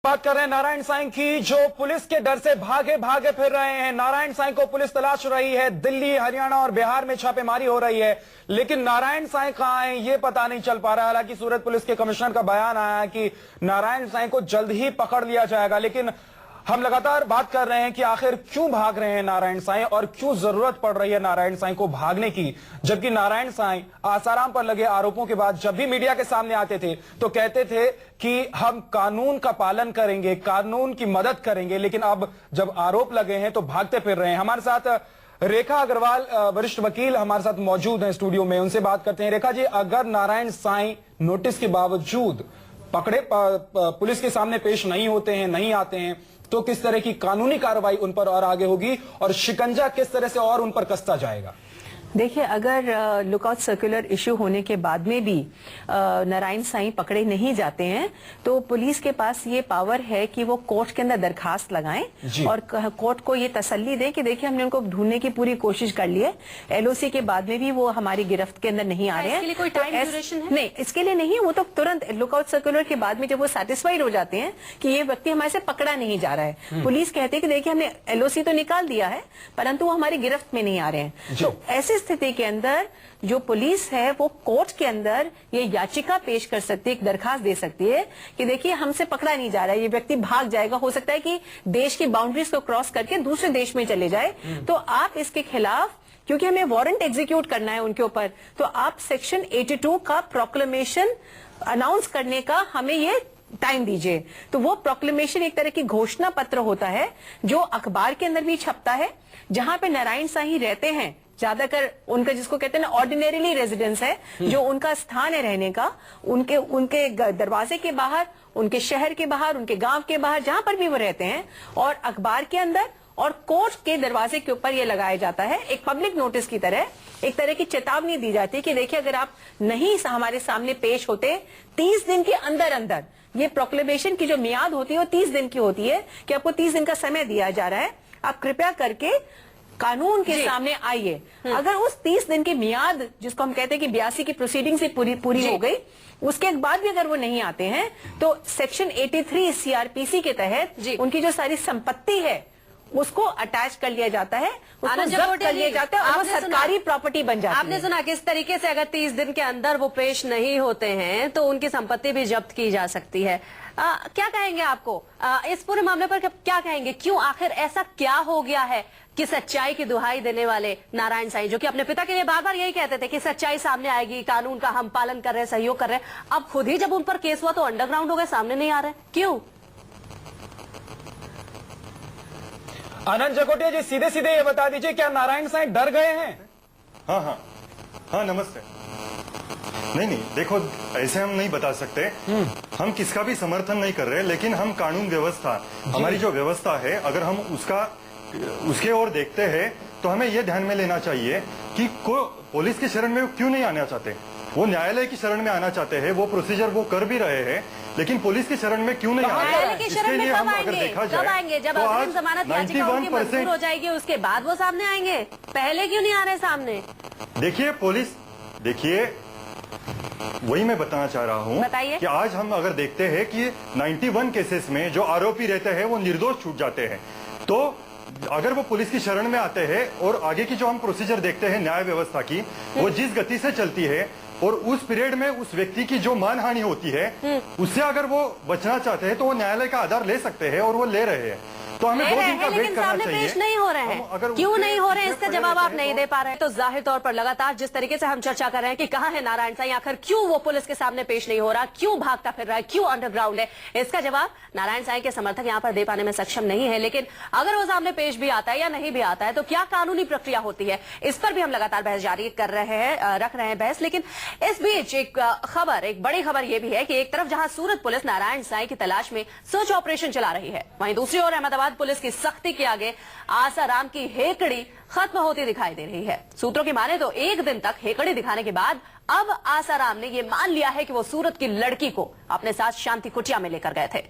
बात कर रहे हैं नारायण साईं की, जो पुलिस के डर से भागे भागे फिर रहे हैं। नारायण साईं को पुलिस तलाश रही है। दिल्ली, हरियाणा और बिहार में छापेमारी हो रही है, लेकिन नारायण साईं कहां हैं ये पता नहीं चल पा रहा है। हालांकि सूरत पुलिस के कमिश्नर का बयान आया है कि नारायण साईं को जल्द ही पकड़ लिया जाएगा, लेकिन हम लगातार बात कर रहे हैं कि आखिर क्यों भाग रहे हैं नारायण साईं और क्यों जरूरत पड़ रही है नारायण साईं को भागने की, जबकि नारायण साईं आसाराम पर लगे आरोपों के बाद जब भी मीडिया के सामने आते थे तो कहते थे कि हम कानून का पालन करेंगे, कानून की मदद करेंगे, लेकिन अब जब आरोप लगे हैं तो भागते फिर रहे हैं। हमारे साथ रेखा अग्रवाल वरिष्ठ वकील हमारे साथ मौजूद हैं स्टूडियो में, उनसे बात करते हैं। रेखा जी, अगर नारायण साईं नोटिस के बावजूद पकड़े पुलिस के सामने पेश नहीं होते हैं, नहीं आते हैं, तो किस तरह की कानूनी कार्रवाई उन पर और आगे होगी और शिकंजा किस तरह से और उन पर कसता जाएगा? देखिए, अगर लुकआउट सर्कुलर इश्यू होने के बाद में भी नारायण साईं पकड़े नहीं जाते हैं तो पुलिस के पास ये पावर है कि वो कोर्ट के अंदर दरखास्त लगाएं और कोर्ट को ये तसल्ली दें कि देखिए हमने उनको ढूंढने की पूरी कोशिश कर ली है, एलओसी के बाद में भी वो हमारी गिरफ्त के अंदर नहीं आ रहे हैं। इसके लिए कोई टाइम ड्यूरेशन है? नहीं, इसके लिए नहीं। वो तो तुरंत लुकआउट सर्कुलर के बाद में जब वो सेटिस्फाइड हो जाते हैं कि ये व्यक्ति हमारे से पकड़ा नहीं जा रहा है, पुलिस कहते हैं कि देखिए हमने एलओसी तो निकाल दिया है परंतु वो हमारी गिरफ्त में नहीं आ रहे हैं, तो ऐसे स्थिति के अंदर जो पुलिस है वो कोर्ट के अंदर ये याचिका पेश कर सकती है, एक दरखास्त दे सकती है कि देखिए हमसे पकड़ा नहीं जा रहा है, ये व्यक्ति भाग जाएगा, हो सकता है कि देश की बाउंड्रीज को क्रॉस करके दूसरे देश में चले जाए, तो आप इसके खिलाफ, क्योंकि हमें वारंट एग्जीक्यूट करना है उनके ऊपर, तो आप सेक्शन 82 का प्रोक्लेमेशन अनाउंस करने का हमें ये टाइम दीजिए। तो वो प्रोक्लेमेशन एक तरह की घोषणा पत्र होता है जो अखबार के अंदर भी छपता है, जहां पे नारायण साईं रहते हैं, ज्यादातर उनका जिसको कहते हैं ना ऑर्डिनरीली रेजिडेंस है, जो उनका स्थान है रहने का, उनके दरवाजे के बाहर, उनके शहर के बाहर, उनके गांव के बाहर, जहां पर भी वो रहते हैं, और अखबार के अंदर और कोर्ट के दरवाजे के ऊपर ये लगाया जाता है। एक पब्लिक नोटिस की तरह एक तरह की चेतावनी दी जाती है कि देखिए अगर आप नहीं हमारे सामने पेश होते 30 दिन के अंदर अंदर, ये प्रोक्लेमेशन की जो मियाद होती है वो 30 दिन की होती है कि आपको 30 दिन का समय दिया जा रहा है, आप कृपया करके कानून के सामने आइए। अगर उस 30 दिन की मियाद, जिसको हम कहते हैं कि 82 की प्रोसीडिंग से पूरी हो गई, उसके बाद भी अगर वो नहीं आते हैं तो सेक्शन 83 सीआरपीसी के तहत उनकी जो सारी संपत्ति है उसको अटैच कर लिया जाता है, उसको जब्त कर लिया जाता है और वो सरकारी प्रॉपर्टी बन जाती है। आपने सुना किस तरीके से अगर 30 दिन के अंदर वो पेश नहीं होते हैं तो उनकी संपत्ति भी जब्त की जा सकती है। क्या कहेंगे आपको इस पूरे मामले पर, क्या कहेंगे? क्यों, आखिर ऐसा क्या हो गया है कि सच्चाई की दुहाई देने वाले नारायण साईं, जो कि अपने पिता के लिए बार बार यही कहते थे कि सच्चाई सामने आएगी, कानून का हम पालन कर रहे हैं, सहयोग कर रहे हैं, अब खुद ही जब उन पर केस हुआ तो अंडरग्राउंड हो गए, सामने नहीं आ रहे, क्यों? आनंद जकोटिया जी, सीधे सीधे ये बता दीजिए, क्या नारायण साईं डर गए हैं? हाँ, नमस्ते। नहीं, देखो ऐसे हम नहीं बता सकते, हम किसका भी समर्थन नहीं कर रहे, लेकिन हम कानून व्यवस्था, हमारी जो व्यवस्था है, अगर हम उसके ओर देखते हैं तो हमें यह ध्यान में लेना चाहिए कि पुलिस की शरण में क्यों नहीं आना चाहते, वो न्यायालय की शरण में आना चाहते हैं, वो प्रोसीजर वो कर भी रहे हैं, लेकिन पुलिस की शरण में क्यों नहीं आ रहे? न्यायालय की शरण में कब आएंगे? कब आएंगे? जब अग्रिम जमानत याचिका उनकी मंजूर हो जाएगी उसके बाद वो सामने आएंगे, पहले क्यों नहीं आ रहे सामने? देखिए वही मैं बताना चाह रहा हूँ कि आज हम अगर देखते हैं कि 91 केसेस में जो आरोपी रहते हैं वो निर्दोष छूट जाते हैं, तो अगर वो पुलिस की शरण में आते हैं और आगे की जो हम प्रोसीजर देखते हैं न्याय व्यवस्था की, वो जिस गति से चलती है और उस पीरियड में उस व्यक्ति की जो मानहानि होती है, उससे अगर वो बचना चाहते हैं तो वो न्यायालय का आधार ले सकते हैं और वो ले रहे हैं। तो हमें 2 दिन का वेट करना चाहिए। पेश नहीं हो रहे हैं, क्यों नहीं हो रहे हैं, इसका जवाब आप नहीं दे पा रहे हैं। तो जाहिर तौर पर लगातार जिस तरीके से हम चर्चा कर रहे हैं कि कहां है नारायण साईं, आखिर क्यों वो पुलिस के सामने पेश नहीं हो रहा, क्यों भागता फिर रहा है, क्यों अंडरग्राउंड है, इसका जवाब नारायण साईं के समर्थक यहां पर दे पाने में सक्षम नहीं है। लेकिन अगर वो सामने पेश भी आता है या नहीं भी आता है तो क्या कानूनी प्रक्रिया होती है, इस पर भी हम लगातार बहस जारी कर रहे हैं, रख रहे हैं बहस। लेकिन इस बीच एक बड़ी खबर यह भी है कि एक तरफ जहां सूरत पुलिस नारायण साईं की तलाश में सर्च ऑपरेशन चला रही है, वहीं दूसरी ओर अहमदाबाद पुलिस की सख्ती के आगे आसाराम की हेकड़ी खत्म होती दिखाई दे रही है। सूत्रों की माने तो एक दिन तक हेकड़ी दिखाने के बाद अब आसाराम ने यह मान लिया है कि वो सूरत की लड़की को अपने साथ शांति कुटिया में लेकर गए थे।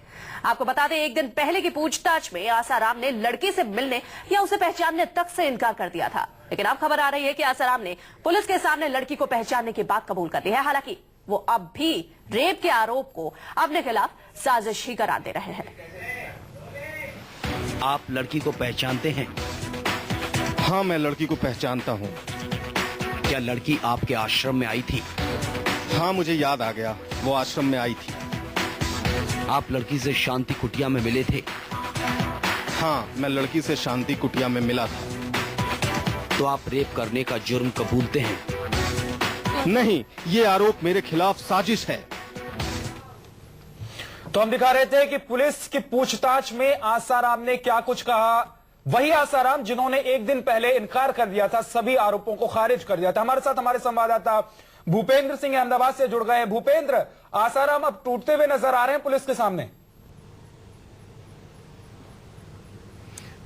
आपको बता दें, एक दिन पहले की पूछताछ में आसाराम ने लड़की से मिलने या उसे पहचानने तक से इनकार कर दिया था, लेकिन अब खबर आ रही है कि आसाराम ने पुलिस के सामने लड़की को पहचानने की बात कबूल कर ली है। हालांकि वो अब भी रेप के आरोप को अपने खिलाफ साजिश ही करार दे रहे हैं। आप लड़की को पहचानते हैं? हाँ, मैं लड़की को पहचानता हूँ। क्या लड़की आपके आश्रम में आई थी? हाँ, मुझे याद आ गया, वो आश्रम में आई थी। आप लड़की से शांति कुटिया में मिले थे? हाँ, मैं लड़की से शांति कुटिया में मिला था। तो आप रेप करने का जुर्म कबूलते हैं? नहीं, ये आरोप मेरे खिलाफ साजिश है। तो हम दिखा रहे थे कि पुलिस की पूछताछ में आसाराम ने क्या कुछ कहा। वही आसाराम जिन्होंने एक दिन पहले इनकार कर दिया था, सभी आरोपों को खारिज कर दिया था। हमारे साथ हमारे संवाददाता भूपेंद्र सिंह अहमदाबाद से जुड़ गए। भूपेंद्र, आसाराम अब टूटते हुए नजर आ रहे हैं पुलिस के सामने।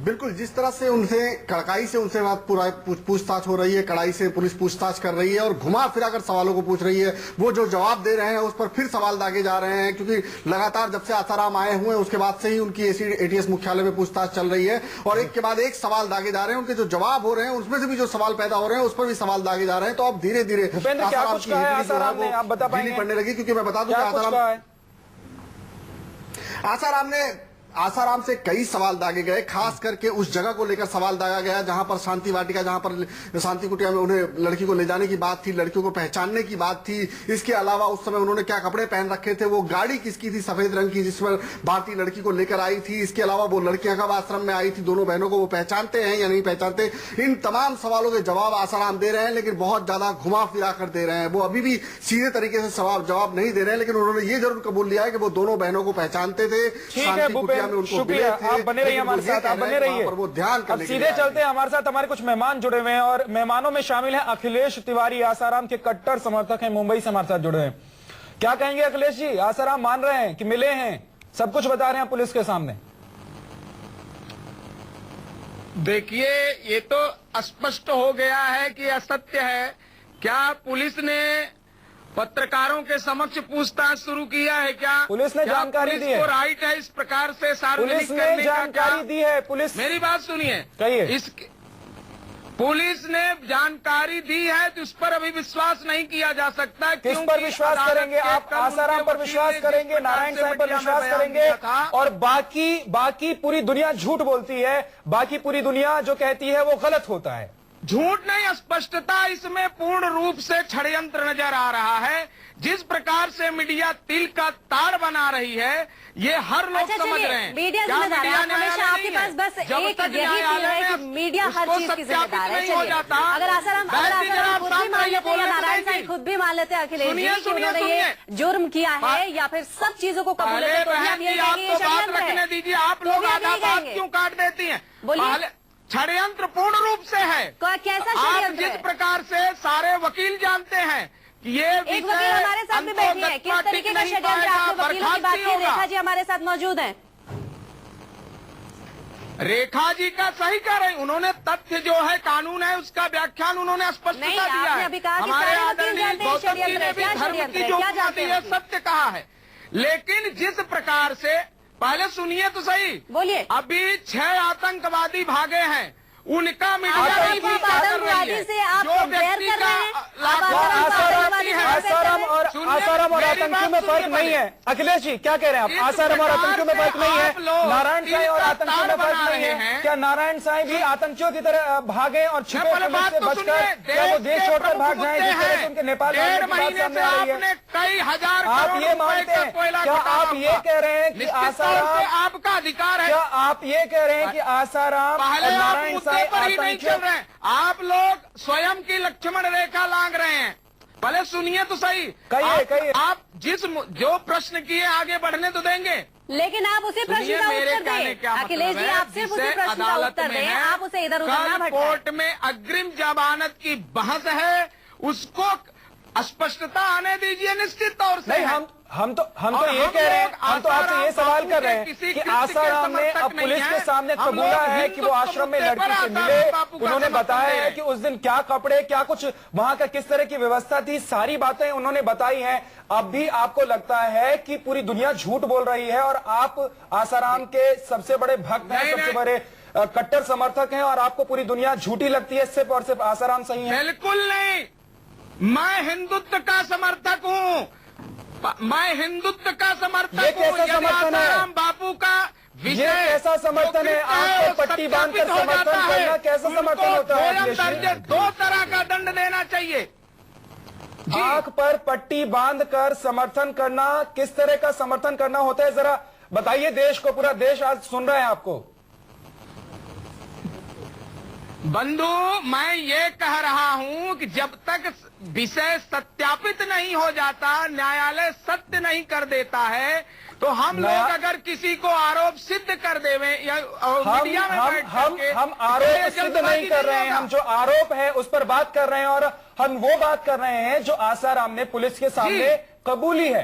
बिल्कुल, जिस तरह से उनसे कड़काई से उनसे पूरा पूछताछ हो रही है, कड़ाई से पुलिस पूछताछ कर रही है और घुमा फिरा कर सवालों को पूछ रही है। वो जो जवाब दे रहे हैं उस पर फिर सवाल दागे जा रहे हैं, क्योंकि लगातार जब से आसाराम आए हुए हैं उसके बाद से ही उनकी एटीएस मुख्यालय में पूछताछ चल रही है और एक के बाद एक सवाल दागे जा रहे हैं। उनके जो जवाब हो रहे हैं उसमें से भी जो सवाल पैदा हो रहे हैं उस पर भी सवाल दागे जा रहे हैं। तो अब धीरे धीरे पड़ने लगी, क्योंकि मैं बता दूं आसाराम से कई सवाल दागे गए, खास करके उस जगह को लेकर सवाल दागा गया जहां पर शांति वाटिका, जहां पर शांति कुटिया में उन्हें लड़की को ले जाने की बात थी, लड़कियों को पहचानने की बात थी। इसके अलावा उस समय उन्होंने क्या कपड़े पहन रखे थे, वो गाड़ी किसकी थी सफेद रंग की जिस पर भारतीय लड़की को लेकर आई थी। इसके अलावा वो लड़कियां कब आश्रम में आई थी, दोनों बहनों को वो पहचानते हैं या नहीं पहचानते। इन तमाम सवालों के जवाब आसाराम दे रहे हैं, लेकिन बहुत ज्यादा घुमा फिरा कर दे रहे हैं। वो अभी भी सीधे तरीके से जवाब नहीं दे रहे हैं, लेकिन उन्होंने ये जरूर कबूल लिया है कि वो दोनों बहनों को पहचानते थे। शांति कुटिया में उनको मिले। आप बने रहिए हमारे साथ, आप बने रहिए। वो ध्यान अब सीधे चलते हैं, हमारे साथ हमारे कुछ मेहमान जुड़े हुए हैं और मेहमानों में शामिल है अखिलेश तिवारी, आसाराम के कट्टर समर्थक हैं, मुंबई से हमारे साथ जुड़े हैं। क्या कहेंगे अखिलेश जी? आसाराम मान रहे हैं कि मिले हैं, सब कुछ बता रहे हैं पुलिस के सामने। देखिए, ये तो स्पष्ट हो गया है कि असत्य है। क्या पुलिस ने पत्रकारों के समक्ष पूछताछ शुरू किया है? क्या पुलिस ने जानकारी दी है? पुलिस को राइट है इस प्रकार से सार्वजनिक करने का? पुलिस ने जानकारी दी है। पुलिस, मेरी बात सुनिए, कहिए। पुलिस ने जानकारी दी है तो उस पर अभी विश्वास नहीं किया जा सकता। किस पर विश्वास करेंगे आप? आसाराम पर विश्वास करेंगे, नारायण साईं पर विश्वास करेंगे? और बाकी पूरी दुनिया झूठ बोलती है, बाकी पूरी दुनिया जो कहती है वो गलत होता है। झूठ नहीं, स्पष्टता इसमें पूर्ण रूप से षड्यंत्र नजर आ रहा है। जिस प्रकार से मीडिया तिल का तार बना रही है, ये हर लोग समझ रहे हैं। मीडिया जिम्मेदार है, हमेशा आपके पास बस एक यही फील है कि मीडिया हर चीज की जिम्मेदार है। चलिए, अगर आसाराम खुद भी मान लेते हैं या नारायण साईं खुद भी मान लेते हैं अखिलेश जी कि उन्होंने ये जुर्म किया है या फिर सब चीजों को कबूल है, तो हम ये बात रखने दीजिए। आप लोग आधा बात क्यों काट देती हैं? बोलिए। षड्यंत्र पूर्ण रूप से है। कैसा आप षड्यंत्र? जिस प्रकार से सारे वकील जानते हैं कि ये एक वकील हमारे साथ भी बैठी है, किस तरीके का षड्यंत्र? आपने वकीलों की बात की, रेखा जी हमारे साथ मौजूद हैं। रेखा जी का सही कह रहे, उन्होंने तथ्य जो है, कानून है, उसका व्याख्यान उन्होंने स्पष्टता दिया है। हमारे आदरणीय गौतम जी ने भी धर्म की जो उपलब्धि है सत्य कहा है। लेकिन जिस प्रकार से, पहले सुनिए तो सही, बोलिए। अभी 6 आतंकवादी भागे हैं, उनका मीडिया आतंकवादी से आप कंपेयर कर रहे हैं? आसाराम और आतंकियों में फर्क नहीं है। अखिलेश जी क्या कह रहे हैं आप? आसाराम और आतंकियों में फर्क नहीं है, नारायण साईं और आतंकियों में फर्क नहीं है। क्या नारायण साईं भी आतंकियों की तरह भागे और छिपे पुलिस से बचकर, क्या वो देश छोड़कर भाग जाए जिस तरह से उनके नेपाल सामने आ रही है? कई हजार आप ये मानते हैं? क्या आप ये कह रहे हैं कि आसाराम, आपका अधिकार है? क्या आप ये कह रहे हैं कि आसाराम और नारायण साईं पर ही नहीं चल रहे हैं? आप लोग स्वयं की लक्ष्मण रेखा लांग रहे हैं। पहले सुनिए तो सही। कहिए। आप जो प्रश्न किए आगे बढ़ने तो देंगे, लेकिन आप उसी प्रश्न का उत्तर दें। अखिलेश जी, आप सिर्फ उसी प्रश्न का उत्तर दें, आप उसे इधर उधर ना भटकाएं। कोर्ट में अग्रिम जमानत की बहस है, उसको स्पष्टता आने दीजिए। निश्चित तौर से नहीं, हम तो ये कह रहे हैं, हम तो आपसे ये सवाल कर रहे हैं कि आसाराम ने अब पुलिस के सामने कबूला है कि वो आश्रम में लड़की से मिले, उन्होंने बताया है कि उस दिन क्या कपड़े, क्या कुछ वहां का किस तरह की व्यवस्था थी, सारी बातें उन्होंने बताई हैं। अब भी आपको लगता है कि पूरी दुनिया झूठ बोल रही है और आप आसाराम के सबसे बड़े भक्त हैं, सबसे बड़े कट्टर समर्थक हैं और आपको पूरी दुनिया झूठी लगती है, सिर्फ और सिर्फ आसाराम सही है? बिल्कुल नहीं, मैं हिंदुत्व का समर्थक हूँ, मैं हिंदुत्व का समर्थक हूँ। कैसा समर्थन है? आसाराम बापू का ये कैसा समर्थन है? आपको पट्टी बांधकर समर्थन करना कैसा समर्थन होता है? 2 तरह का दंड देना चाहिए। आंख पर पट्टी बांधकर समर्थन करना किस तरह का समर्थन करना होता है, जरा बताइए देश को। पूरा देश आज सुन रहा है आपको। बंधु, मैं ये कह रहा हूं कि जब तक विषय सत्यापित नहीं हो जाता, न्यायालय सत्य नहीं कर देता है, तो हम लोग अगर किसी को आरोप सिद्ध कर देवे या मीडिया में हम आरोप सिद्ध नहीं कर रहे हैं। हम जो आरोप है उस पर बात कर रहे हैं और हम वो बात कर रहे हैं जो आसाराम ने पुलिस के सामने कबूली है।